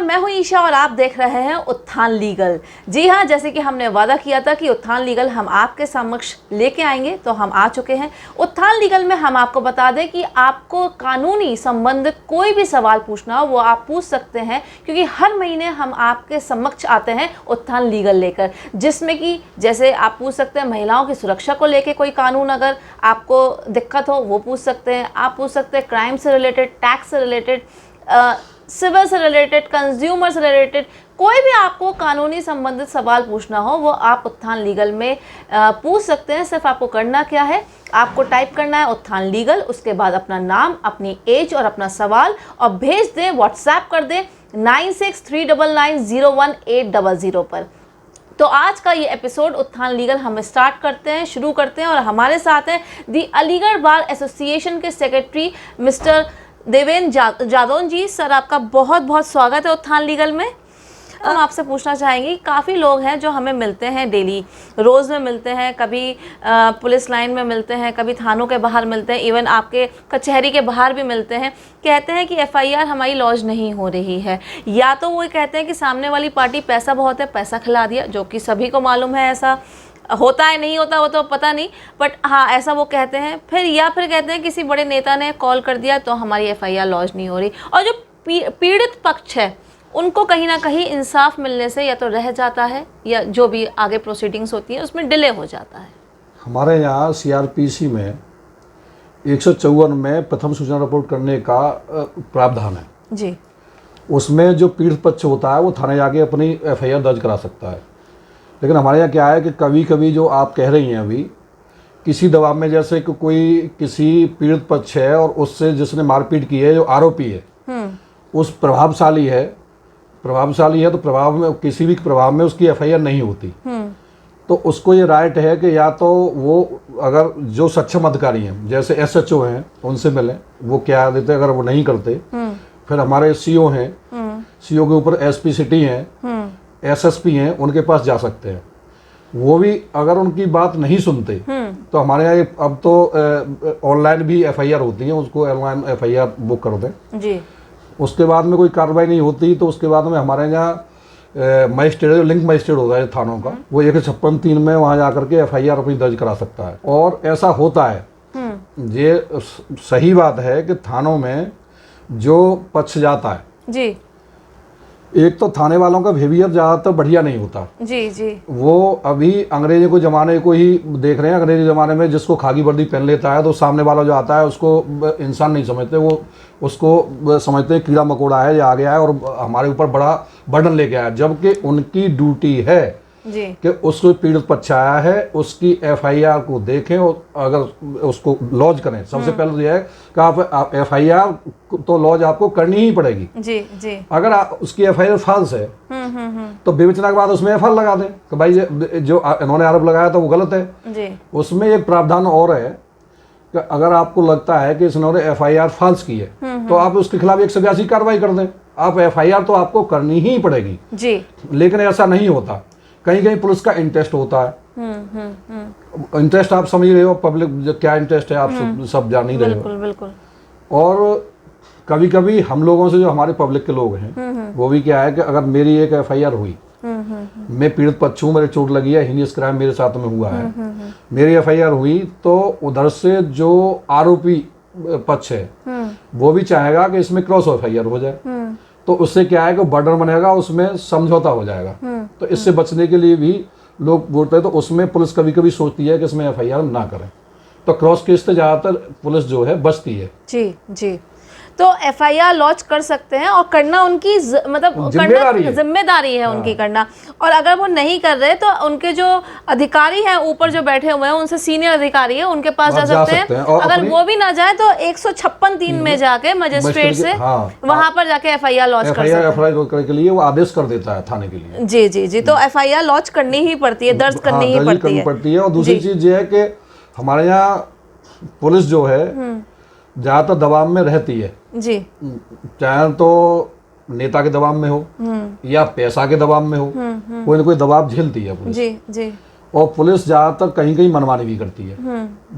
मैं हूं ईशा और आप देख रहे हैं उत्थान लीगल। जी हाँ, जैसे कि हमने वादा किया था कि उत्थान लीगल हम आपके समक्ष लेके आएंगे, तो हम आ चुके हैं। उत्थान लीगल में हम आपको बता दें कि आपको कानूनी संबंधित कोई भी सवाल पूछना हो वो आप पूछ सकते हैं, क्योंकि हर महीने हम आपके समक्ष आते हैं उत्थान लीगल लेकर, जिसमें कि जैसे आप पूछ सकते हैं महिलाओं की सुरक्षा को लेकर कोई कानून अगर आपको दिक्कत हो वो पूछ सकते हैं। आप पूछ सकते हैं क्राइम से रिलेटेड, टैक्स से रिलेटेड, सिविल से रिलेटेड, कंज्यूमर से रिलेटेड, कोई भी आपको कानूनी संबंधित सवाल पूछना हो वो आप उत्थान लीगल में पूछ सकते हैं। सिर्फ आपको करना क्या है, आपको टाइप करना है उत्थान लीगल, उसके बाद अपना नाम, अपनी एज और अपना सवाल और भेज दें, व्हाट्सएप कर दें 9639901800 पर। तो आज का ये एपिसोड उत्थान लीगल हम स्टार्ट करते हैं, शुरू करते हैं। और हमारे साथ हैं दी अलीगढ़ बार एसोसिएशन के सेक्रेटरी मिस्टर देवेंद्र जादौन जी। सर, आपका बहुत बहुत स्वागत है उत्थान लीगल में। हम आपसे पूछना चाहेंगे, काफ़ी लोग हैं जो हमें मिलते हैं डेली, रोज़ में मिलते हैं, कभी पुलिस लाइन में मिलते हैं, कभी थानों के बाहर मिलते हैं, इवन आपके कचहरी के बाहर भी मिलते हैं। कहते हैं कि एफआईआर हमारी लॉन्च नहीं हो रही है, या तो वो कहते हैं कि सामने वाली पार्टी पैसा बहुत है, पैसा खिला दिया, जो कि सभी को मालूम है ऐसा होता है नहीं होता वो तो पता नहीं, बट हाँ ऐसा वो कहते हैं। फिर कहते हैं किसी बड़े नेता ने कॉल कर दिया तो हमारी एफआईआर लॉन्च नहीं हो रही। और जो पीड़ित पक्ष है उनको कहीं ना कहीं इंसाफ मिलने से या तो रह जाता है या जो भी आगे प्रोसीडिंग्स होती हैं उसमें डिले हो जाता है। हमारे यहाँ सीआरपीसी में 154 में प्रथम सूचना रिपोर्ट करने का प्रावधान है जी। उसमें जो पीड़ित पक्ष होता है वो थाने जाके अपनी एफआईआर दर्ज करा सकता है। लेकिन हमारे यहाँ क्या है कि कभी कभी जो आप कह रही हैं अभी, किसी दबाव में, जैसे कि कोई किसी पीड़ित पक्ष है और उससे जिसने मारपीट की है, जो आरोपी है, उस प्रभावशाली है तो प्रभाव में, किसी भी प्रभाव में उसकी एफआईआर नहीं होती, तो उसको ये राइट है कि या तो वो अगर जो सक्षम अधिकारी हैं जैसे एसएचओ हैं उनसे मिलें, वो क्या देते, अगर वो नहीं करते फिर हमारे सीओ हैं, सीओ के ऊपर एसपी सिटी हैं, एसएसपी हैं, उनके पास जा सकते हैं। वो भी अगर उनकी बात नहीं सुनते तो हमारे यहाँ अब तो ऑनलाइन भी एफआईआर होती है, उसको ऑनलाइन एफआईआर बुक कर दें जी। उसके बाद में कोई कार्रवाई नहीं होती तो उसके बाद में हमारे यहाँ मजिस्ट्रेट, लिंक मजिस्ट्रेट होता है थानों का, वो 156(3) में वहाँ जा करके एफआईआर अपनी दर्ज करा सकता है। और ऐसा होता है, ये सही बात है कि थानों में जो पक्ष जाता है जी, एक तो थाने वालों का बिहेवियर ज़्यादातर बढ़िया नहीं होता जी जी। वो अभी अंग्रेजी को ज़माने को ही देख रहे हैं। अंग्रेजी ज़माने में जिसको खाकी वर्दी पहन लेता है तो सामने वाला जो आता है उसको इंसान नहीं समझते, वो उसको समझते हैं कीड़ा मकोड़ा है, ये आ गया है और हमारे ऊपर बड़ा बर्डन लेके आया, जबकि उनकी ड्यूटी है जी कि उसको पीड़ित पक्ष आया है उसकी एफआईआर को देखें और अगर उसको लॉन्च करें। सबसे पहले तो यह है कि आप एफआईआर तो लॉन्च आपको करनी ही पड़ेगी जी जी। अगर उसकी एफआईआर फॉल्स है तो विवेचना के बाद उसमें एफआईआर लगा दें कि भाई जो इन्होंने आरोप लगाया था वो गलत है जी। उसमें एक प्रावधान और है कि अगर आपको लगता है कि इन्होंने एफआईआर फॉल्स की है तो आप उसके खिलाफ 182 कार्रवाई कर दें। आप एफआईआर तो आपको करनी ही पड़ेगी जी। लेकिन ऐसा नहीं होता, कहीं कहीं पुलिस का इंटरेस्ट होता है। इंटरेस्ट आप समझ रहे हो, पब्लिक क्या इंटरेस्ट है आप सब जान ही रहे हो। बिल्कुल बिल्कुल। और कभी कभी हम लोगों से, जो हमारे पब्लिक के लोग हैं, वो भी क्या है कि अगर मेरी एक एफआईआर हुई, मैं पीड़ित पक्ष हूँ, मेरे चोट लगी है, हीनियस क्राइम मेरे साथ में हुआ है, मेरी एफआईआर हुई, तो उधर से जो आरोपी पक्ष है वो भी चाहेगा कि इसमें क्रॉस एफआईआर हो जाए, तो उससे क्या है कि बर्डन बनेगा, उसमें समझौता हो जाएगा। तो इससे बचने के लिए भी लोग बोलते हैं, तो उसमें पुलिस कभी कभी सोचती है कि इसमें एफआईआर ना करें, तो क्रॉस केस से ज़्यादातर पुलिस जो है बचती है जी जी। तो एफआईआर लॉन्च कर सकते हैं और करना उनकी मतलब जिम्मेदारी है उनकी करना। और अगर वो नहीं कर रहे तो उनके जो अधिकारी हैं ऊपर जो बैठे हुए हैं, उनसे सीनियर अधिकारी है, उनके पास जा सकते हैं। अगर वो भी ना जाए तो 156(3) में जाके मजिस्ट्रेट से वहां पर जाके एफआईआर लॉन्च कर सकते हैं। एफआईआर के लिए वो आदेश कर देता है थाने के लिए जी जी जी। तो एफआईआर लॉन्च करनी ही पड़ती है, दर्ज करनी ही पड़ती है। और दूसरी चीज ये है कि हमारे यहाँ पुलिस जो है ज्यादातर दबाव में रहती है जी, चाहे तो नेता के दबाव में हो या पैसा के दबाव में हो, कोई ना कोई दबाव झेलती है पुलिस जी जी। और पुलिस ज़्यादातर कहीं कहीं मनमानी भी करती है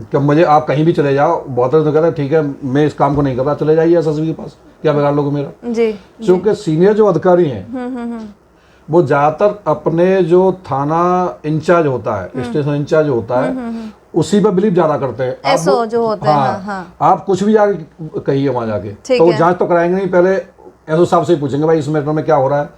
कि मुझे आप कहीं भी चले जाओ, बहुत तो कहते हैं ठीक है मैं इस काम को नहीं कर रहा, चले जाइए एसएसपी के पास, क्या बिगाड़ लोगे मेरा। जी। क्योंकि सीनियर जो अधिकारी हैं वो ज़्यादातर अपने जो थाना इंचार्ज होता है, स्टेशन इंचार्ज होता है, उसी पर बिलीव ज़्यादा करते हैं। एसओ जो होते हैं। हाँ, हाँ। आप कुछ भी आगे कहिए वहाँ जाके, ठीक तो वो है। जांच तो कराएंगे नहीं, पहले एसओ साहब से ही पूछेंगे भाई इस मैटर में क्या हो रहा है,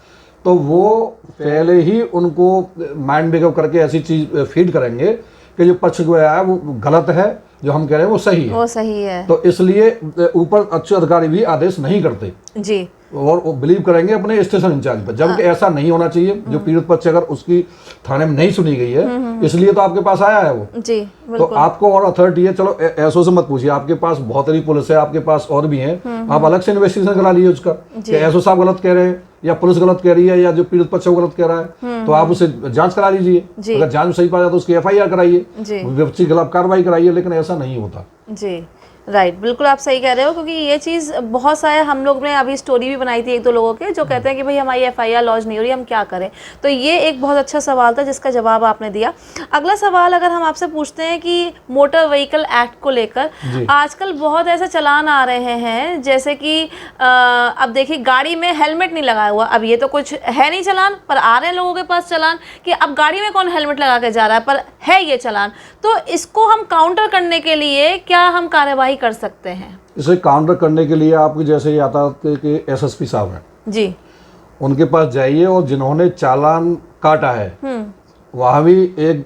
तो वो पहले ही उनको माइंड मेकअप करके ऐसी चीज फीड करेंगे कि जो पक्ष को आया है वो गलत है, जो हम कह रहे हैं वो सही है। वो सही है। तो इसलिए ऊपर अच्छे अधिकारी भी आदेश नहीं करते जी। और वो बिलीव करेंगे अपने स्टेशन इंचार्ज पर, जबकि ऐसा नहीं होना चाहिए। जो पीड़ित पक्ष अगर उसकी थाने में नहीं सुनी गई है, इसलिए तो आपके पास आया है वो। जी तो बिल्कुल। आपको और अथॉरिटी है, चलो एसओ से मत पूछिए, आपके पास बहुत सारी पुलिस है, आपके पास और भी हैं, आप अलग से इन्वेस्टिगेशन करा लीजिए उसका कि एसओ साहब गलत कह रहे हैं या पुलिस गलत कह रही है या जो पीड़ित पक्ष है वो गलत कह रहा है, तो आप उसे जांच करा लीजिए। अगर जांच में सही पाया तो उसकी एफआईआर कराइए, विपक्षी के खिलाफ कार्रवाई कराइए, लेकिन ऐसा नहीं होता। जी राइट, बिल्कुल आप सही कह रहे हो, क्योंकि ये चीज़ बहुत सारे हम लोग ने अभी स्टोरी भी बनाई थी एक दो लोगों के जो कहते हैं कि भाई हमारी एफआईआर लॉन्च नहीं हो रही, हम क्या करें। तो ये एक बहुत अच्छा सवाल था जिसका जवाब आपने दिया। अगला सवाल अगर हम आपसे पूछते हैं कि मोटर व्हीकल एक्ट को लेकर आजकल बहुत ऐसे चलान आ रहे हैं, जैसे कि अब देखिए गाड़ी में हेलमेट नहीं लगाया हुआ, अब ये तो कुछ है नहीं चलान, पर आ रहे हैं लोगों के पास चलान कि अब गाड़ी में कौन हेलमेट लगा के जा रहा है, पर है ये चलान। तो इसको हम काउंटर करने के लिए क्या हम कार्यवाही कर सकते हैं? इसे काउंटर करने के लिए आपके जैसे यातायात के एसएसपी साहब हैं जी, उनके पास जाइए, और जिन्होंने चालान काटा है वहाँ भी एक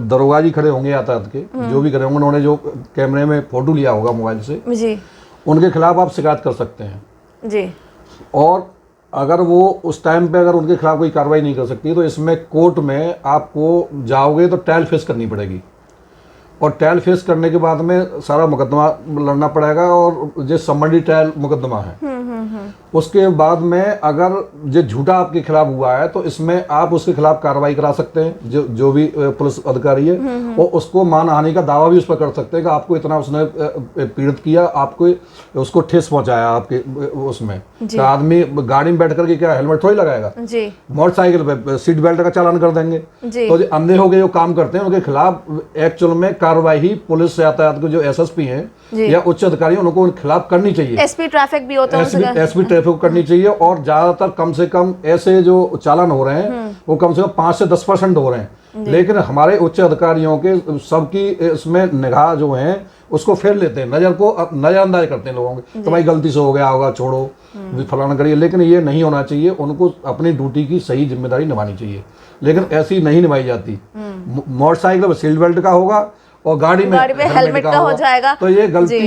दरोगा जी खड़े होंगे यातायात के, जो भी खड़े होंगे, उन्होंने जो कैमरे में फोटो लिया होगा मोबाइल से जी, उनके खिलाफ आप शिकायत कर सकते हैं। जी। और अगर वो उस टाइम पे अगर उनके खिलाफ कोई कार्रवाई नहीं कर सकती तो इसमें कोर्ट में आपको जाओगे तो ट्रायल फेस करनी पड़ेगी, और ट्रायल फेस करने के बाद में सारा मुकदमा लड़ना पड़ेगा, और जो समरी ट्रायल मुकदमा है उसके बाद में अगर जो झूठा आपके खिलाफ हुआ है तो इसमें आप उसके खिलाफ कार्रवाई करा सकते हैं, जो भी पुलिस अधिकारी है, और उसको मानहानि का दावा भी उस पर कर सकते हैं कि आपको इतना उसने पीड़ित किया, आपको उसको ठेस पहुंचाया आपके उसमें। तो आदमी गाड़ी में बैठ करके क्या हेलमेट थोड़ी लगाएगा, मोटरसाइकिल पे सीट बेल्ट का चालान कर देंगे। तो जो अंधे हो गए जो काम करते हैं उनके खिलाफ एक्चुअल में कार्रवाई ही पुलिस यातायात के जो एसएसपी हैं या उच्च अधिकारी उनको उनके खिलाफ करनी चाहिए। एसपी ट्रैफिक भी होता है, एसपी ट्रैफिक करनी चाहिए, और ज्यादातर कम से कम ऐसे जो चालान हो रहे हैं वो कम से कम 5 से 10% हो रहे हैं, लेकिन हमारे उच्च अधिकारियों के सबकी इसमें निगाह जो है उसको फेर लेते हैं, नजरअंदाज करते हैं लोगों के, तो भाई गलती से हो गया होगा छोड़ो फलाना करिए, लेकिन ये नहीं होना चाहिए। उनको अपनी ड्यूटी की सही जिम्मेदारी निभानी चाहिए, लेकिन ऐसी नहीं निभाई जाती। मोटरसाइकिल सीट बेल्ट का होगा और गाड़ी में हेलमेट का हो जाएगा। तो ये गलती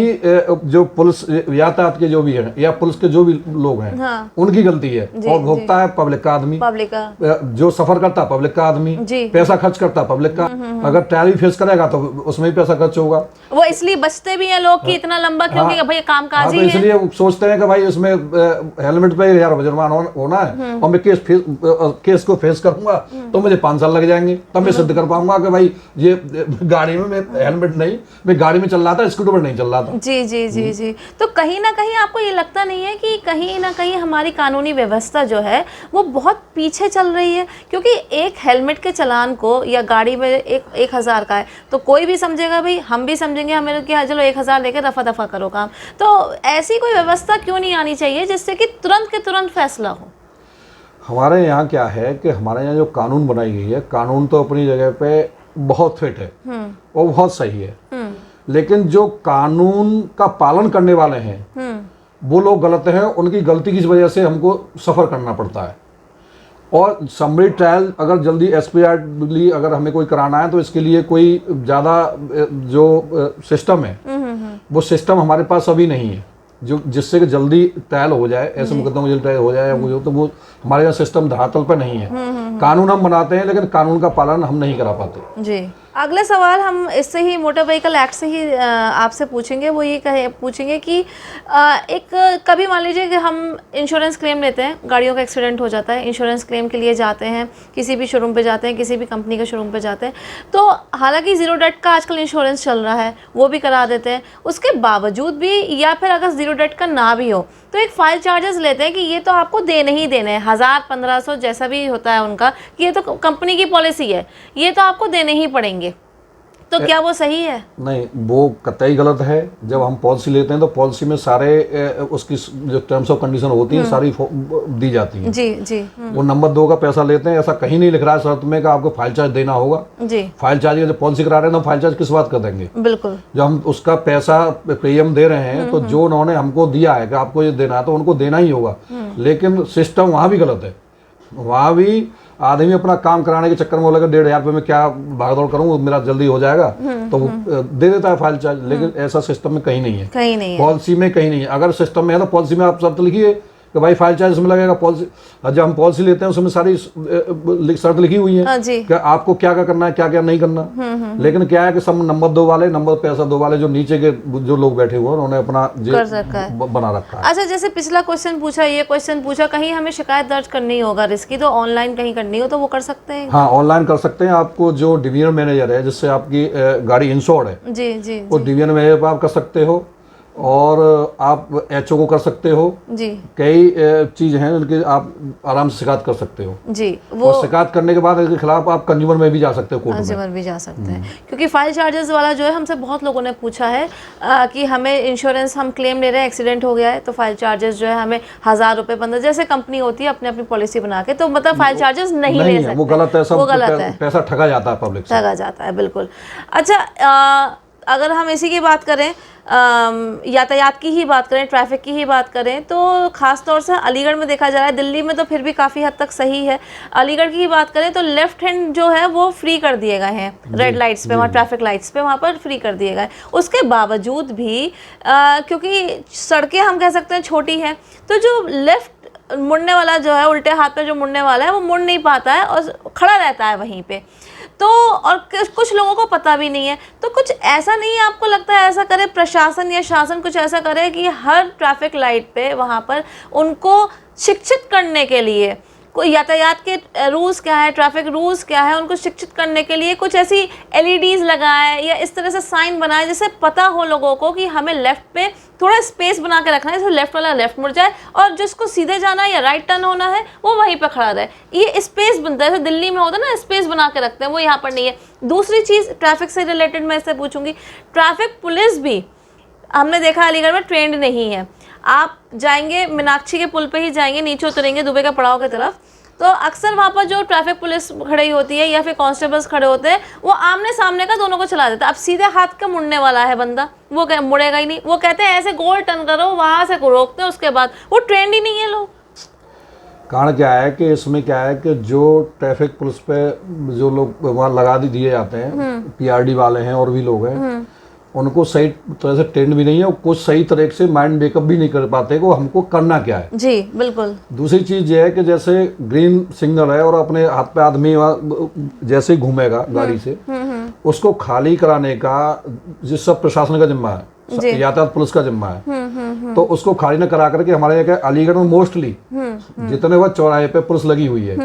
जो पुलिस यातायात के जो भी हैं या पुलिस के जो भी लोग हैं उनकी गलती है, और भोगता है पब्लिक का आदमी, जो सफर करता है पब्लिक का आदमी, पैसा खर्च करता है पब्लिक का। अगर ट्रैवल फेस करेगा तो उसमें भी पैसा खर्च होगा। वो इसलिए बचते भी हैं लोग कि इतना लंबा क्योंकि भाई कामकाज ही है, इसलिए सोचते हैं कि भाई इसमें हेलमेट पे 1000 जुर्माना होना है और मैं केस को फेस करूंगा तो मुझे 5 साल लग जाएंगे, तब मैं सिद्ध कर पाऊंगा कि भाई ये गाड़ी में हेलमेट नहीं, मैं गाड़ी में चल रहा था, स्कूटर पर नहीं चल रहा था। जी जी जी जी। तो कहीं ना कहीं आपको ये लगता नहीं है कि कहीं ना कहीं हमारी कानूनी व्यवस्था जो है वो बहुत पीछे चल रही है? क्योंकि एक हेलमेट के चालान को या गाड़ी में 1000 का है तो कोई भी समझेगा, भाई हम भी समझेंगे, हमें कि चलो 1000 लेकर रफा दफा करो काम। तो ऐसी कोई व्यवस्था क्यों नहीं आनी चाहिए जिससे कि तुरंत के तुरंत फैसला हो? हमारे यहाँ क्या है कि हमारे यहाँ जो कानून बनाई गई है, कानून तो अपनी जगह पे बहुत फिट है, वो बहुत सही है, लेकिन जो कानून का पालन करने वाले हैं वो लोग गलत हैं, उनकी गलती की वजह से हमको सफ़र करना पड़ता है। और समरी ट्रायल अगर जल्दी एक्सपीडियंटली अगर हमें कोई कराना है तो इसके लिए कोई ज़्यादा जो सिस्टम है वो सिस्टम हमारे पास अभी नहीं है, जो जिससे कि जल्दी ट्रायल हो जाए, ऐसे मुकदमे जल्दी ट्रायल हो जाए, तो वो हमारे यहाँ सिस्टम धरातल पर नहीं है। कानून हम बनाते हैं लेकिन कानून का पालन हम नहीं करा पाते। जी। अगले सवाल हम इससे ही मोटर व्हीकल एक्ट से ही आपसे पूछेंगे, वो ये पूछेंगे कि एक कभी मान लीजिए कि हम इंश्योरेंस क्लेम लेते हैं, गाड़ियों का एक्सीडेंट हो जाता है, इंश्योरेंस क्लेम के लिए जाते हैं, किसी भी शोरूम पे जाते हैं, किसी भी कंपनी के शोरूम पे जाते हैं, तो हालांकि ज़ीरो डेट का आजकल इंश्योरेंस चल रहा है, वो भी करा देते हैं, उसके बावजूद भी, या फिर अगर ज़ीरो डेट का ना भी हो तो एक फ़ाइल चार्जेस लेते हैं कि ये तो आपको देने ही देने हैं, 1000-1500 जैसा भी होता है उनका, कि ये तो कंपनी की पॉलिसी है, ये तो आपको देने ही पड़ेंगे। तो क्या वो सही है? नहीं, वो कतई गलत है। जब हम पॉलिसी लेते हैं तो पॉलिसी में सारे उसकी जो टर्म्स ऑफ कंडीशन होती हैं सारी दी जाती हैं। जी जी। वो नंबर 2 का पैसा लेते हैं, ऐसा कहीं नहीं लिख रहा है शर्त में कि आपको फाइल चार्ज देना होगा। जी। फाइल चार्ज जब पॉलिसी करा रहे हैं तो फाइल चार्ज किस बात कर देंगे? बिल्कुल। जब हम उसका पैसा प्रीमियम दे रहे हैं तो जो उन्होंने हमको दिया है कि आपको ये देना है तो उनको देना ही होगा। लेकिन सिस्टम वहाँ भी गलत है। वहाँ भी आदमी अपना काम कराने के चक्कर में बोलेगा 1500 रुपये में क्या भागदौड़ करूँ, मेरा जल्दी हो जाएगा, तो वो दे देता है फाइल चार्ज। लेकिन ऐसा सिस्टम में कहीं नहीं है, कहीं नहीं है, पॉलिसी में कहीं नहीं है। अगर सिस्टम में है तो पॉलिसी में आप शर्त लिखिए कि भाई फाइल चार्ज इसमें लगेगा। पॉलिसी जब हम पॉलिसी लेते हैं उसमें सारी शर्त लिखी हुई है कि आपको क्या क्या करना है, क्या क्या नहीं करना। लेकिन क्या है कि सब नंबर 2 वाले, नंबर पैसा 2 वाले जो नीचे के जो लोग बैठे हुए हैं उन्होंने अपना बना रखा है। अच्छा, जैसे पिछला क्वेश्चन पूछा, ये क्वेश्चन पूछा, कहीं हमें शिकायत दर्ज करनी होगा रिस्क की, तो ऑनलाइन कहीं करनी हो तो वो कर सकते हैं? हाँ, ऑनलाइन कर सकते हैं। आपको जो डिवीजन मैनेजर है जिससे आपकी गाड़ी इंश्योर्ड है, जी जी, वो डिवीजन मैनेजर पर आप कर सकते हो, और आप एचओ को कर सकते हो जी। कई चीज हैं उनके आप आराम से शिकायत कर सकते हो जी। वो शिकायत करने के बाद इसके खिलाफ आप कंज्यूमर में भी जा सकते हो, कोर्ट में कंज्यूमर भी जा सकते हैं। क्योंकि फाइल चार्जेस वाला जो है हमसे बहुत लोगों ने पूछा है कि हमें इंश्योरेंस, हम क्लेम ले रहे हैं, एक्सीडेंट हो गया है, तो फाइल चार्जेस जो है हमें 1000 रुपये 15, जैसे कंपनी होती है अपनी अपनी पॉलिसी बना के, तो मतलब फाइल चार्जेस नहीं ले सकते। वो गलत है, वो गलत है, पैसा ठगा जाता है पब्लिक से, ठगा जाता है। बिल्कुल। अच्छा, अगर हम इसी की बात करें, यातायात की ही बात करें, ट्रैफिक की ही बात करें, तो ख़ास तौर से अलीगढ़ में देखा जा रहा है, दिल्ली में तो फिर भी काफ़ी हद तक सही है। अलीगढ़ की ही बात करें तो लेफ्ट हैंड जो है वो फ्री कर दिए गए हैं, रेड लाइट्स पे, वहाँ ट्रैफिक लाइट्स पे वहाँ पर फ्री कर दिए गए। उसके बावजूद भी क्योंकि सड़कें हम कह सकते हैं छोटी हैं, तो जो लेफ्ट मुड़ने वाला जो है, उल्टे हाथ में जो मुड़ने वाला है, वो मुड़ नहीं पाता है और खड़ा रहता है वहीं पे। तो और कुछ लोगों को पता भी नहीं है, तो कुछ ऐसा नहीं है, आपको लगता है ऐसा करे प्रशासन या शासन, कुछ ऐसा करे कि हर ट्रैफिक लाइट पे वहाँ पर उनको शिक्षित करने के लिए, कोई यातायात के रूल्स क्या है, ट्रैफिक रूल्स क्या है, उनको शिक्षित करने के लिए कुछ ऐसी LEDs लगाए या इस तरह से साइन बनाए जिससे पता हो लोगों को कि हमें लेफ्ट पे थोड़ा स्पेस बना के रखना है, जैसे लेफ्ट वाला लेफ्ट मुड़ जाए और जिसको सीधे जाना है या राइट टर्न होना है वो वहीं पे खड़ा रहे। ये स्पेस बनता है, जैसे दिल्ली में होता है ना, स्पेस बना के रखते हैं, वो यहाँ पर नहीं है। दूसरी चीज़ ट्रैफिक से रिलेटेड मैं इससे पूछूंगी, ट्रैफिक पुलिस भी हमने देखा अलीगढ़ में ट्रेंड नहीं है। आप जाएंगे मीनाक्षी के पुल पे ही जाएंगे, नीचे उतरेंगे दुबई का पड़ाव की तरफ, तो अक्सर वहाँ पर जो ट्रैफिक पुलिस खड़ी होती है या फिर कांस्टेबल्स खड़े होते हैं, वो आमने सामने का दोनों को चला देता है। अब सीधे हाथ का मुड़ने वाला है बंदा, वो मुड़ेगा ही नहीं, वो कहते हैं ऐसे गोल टर्न करो, वहाँ से रोकते हैं, उसके बाद वो ट्रेंड ही नहीं है। लोग कारण क्या है कि इसमें क्या है कि जो ट्रैफिक पुलिस पे जो लोग वहाँ लगा दिए जाते हैं, PRD वाले हैं और भी लोग हैं, उनको सही तरह से ट्रेंड भी नहीं है, कुछ सही तरह से माइंड मेकअप भी नहीं कर पाते कि हमको करना क्या है। जी बिल्कुल। दूसरी चीज ये है कि जैसे ग्रीन सिग्नल है और अपने हाथ पे आदमी जैसे ही घूमेगा गाड़ी से, उसको खाली कराने का जिस सब प्रशासन का जिम्मा है, यातायात पुलिस का जिम्मा है, तो उसको खाली न करा करके हमारे यहाँ अलीगढ़ में मोस्टली जितने वह चौराहे पे पुलिस लगी हुई है,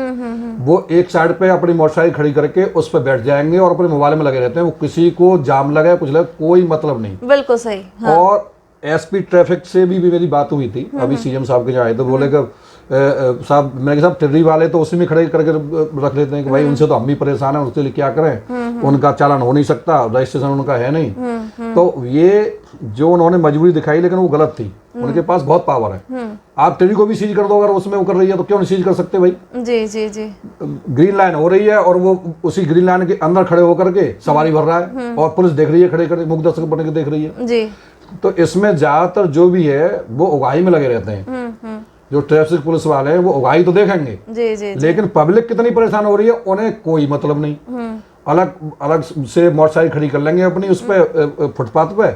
वो एक साइड पे अपनी मोटरसाइकिल खड़ी करके उस पर बैठ जाएंगे और अपने मोबाइल में लगे रहते हैं। वो किसी को जाम लगे कुछ लगे कोई मतलब नहीं। बिल्कुल सही। हाँ। और SP ट्रैफिक से भी मेरी बात हुई थी अभी CM साहब के यहाँ आए, तो बोले कि साहब, मैंने कहा साहब टिर्री वाले तो उसी में खड़े करके रख लेते हैं कि भाई उनसे तो हम भी परेशान हैं, उसके लिए क्या करें, उनका चालान हो नहीं सकता, रजिस्ट्रेशन उनका है नहीं। तो ये जो उन्होंने मजबूरी दिखाई, लेकिन वो गलत थी। उनके पास बहुत पावर है। आप टिर्री को भी सीज कर दो, अगर उसमें वो कर रही है तो क्यों नहीं सीज कर सकते भाई? जी जी जी। ग्रीन लाइन हो रही है और वो उसी ग्रीन लाइन के अंदर खड़े होकर के सवारी भर रहा है और पुलिस देख रही है, खड़े खड़े मुख दर्शक बन के देख रही है जी। तो इसमें ज्यादातर जो भी है वो उगाही में लगे रहते हैं। जो ट्रैफिक पुलिस वाले हैं वो उगाही तो देखेंगे जी, लेकिन पब्लिक कितनी परेशान हो रही है उन्हें कोई मतलब नहीं। अलग अलग से मोटरसाइकिल खड़ी कर लेंगे अपनी उस पे फुटपाथ पे,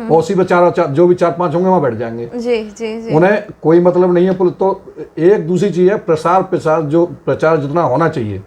और उसी पे जो भी 4-5 होंगे वहां बैठ जाएंगे जी, जी, जी। उन्हें कोई मतलब नहीं है पुलिस। तो एक दूसरी चीज है प्रचार जो प्रचार जितना होना चाहिए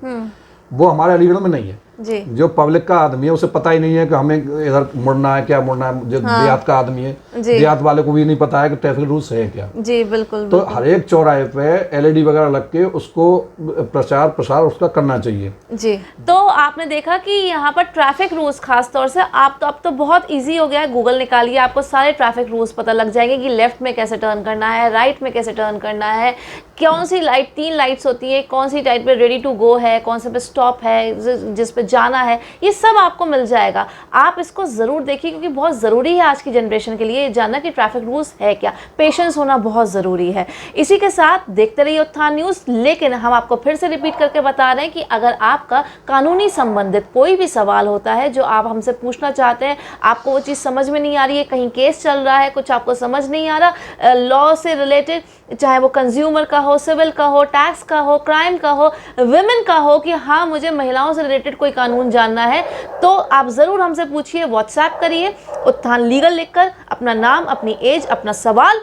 वो हमारे अलीगढ़ में नहीं है। जी जो पब्लिक का आदमी है उसे पता ही नहीं है कि हमें इधर मुड़ना है, क्या मुड़ना है। जो देहात का आदमी है, जी। देहात वाले को भी नहीं पता है कि ट्रैफिक रूल्स है क्या। जी बिल्कुल तो हर एक चौराहे पे एलईडी वगैरह लग के उसको प्रचार प्रसार उसका करना चाहिए। जी। तो आपने देखा कि यहाँ पर ट्रैफिक रूल्स खास तौर से अब तो बहुत इजी हो गया है। गूगल निकालिए, आपको सारे ट्रैफिक रूल्स पता लग जाएंगे कि लेफ्ट में कैसे टर्न करना है, राइट में कैसे टर्न करना है, कौन सी लाइट, 3 लाइट्स होती है, कौन सी लाइट पे रेडी टू गो है, कौन से पे स्टॉप है, जिस पे जाना है, ये सब आपको मिल जाएगा। आप इसको ज़रूर देखिए क्योंकि बहुत ज़रूरी है आज की जनरेशन के लिए जानना कि ट्रैफिक रूल्स है क्या। पेशेंस होना बहुत ज़रूरी है। इसी के साथ देखते रहिए उत्थान न्यूज़, लेकिन हम आपको फिर से रिपीट करके बता रहे हैं कि अगर आपका कानूनी संबंधित कोई भी सवाल होता है जो आप हमसे पूछना चाहते हैं, आपको वो चीज़ समझ में नहीं आ रही है, कहीं केस चल रहा है, कुछ आपको समझ नहीं आ रहा, लॉ से रिलेटेड, चाहे वो कंज्यूमर का हो, सिविल का हो, टैक्स का हो, क्राइम का हो, विमेन का हो, कि हाँ मुझे महिलाओं से रिलेटेड कोई कानून जानना है, तो आप ज़रूर हमसे पूछिए। व्हाट्सएप करिए उत्थान लीगल लिखकर अपना नाम, अपनी एज, अपना सवाल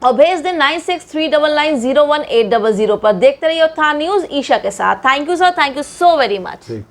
और भेज दें 9639901800 पर। देखते रहिए उत्थान न्यूज़ ईशा के साथ। Thank you sir, thank you so very much. ठीक।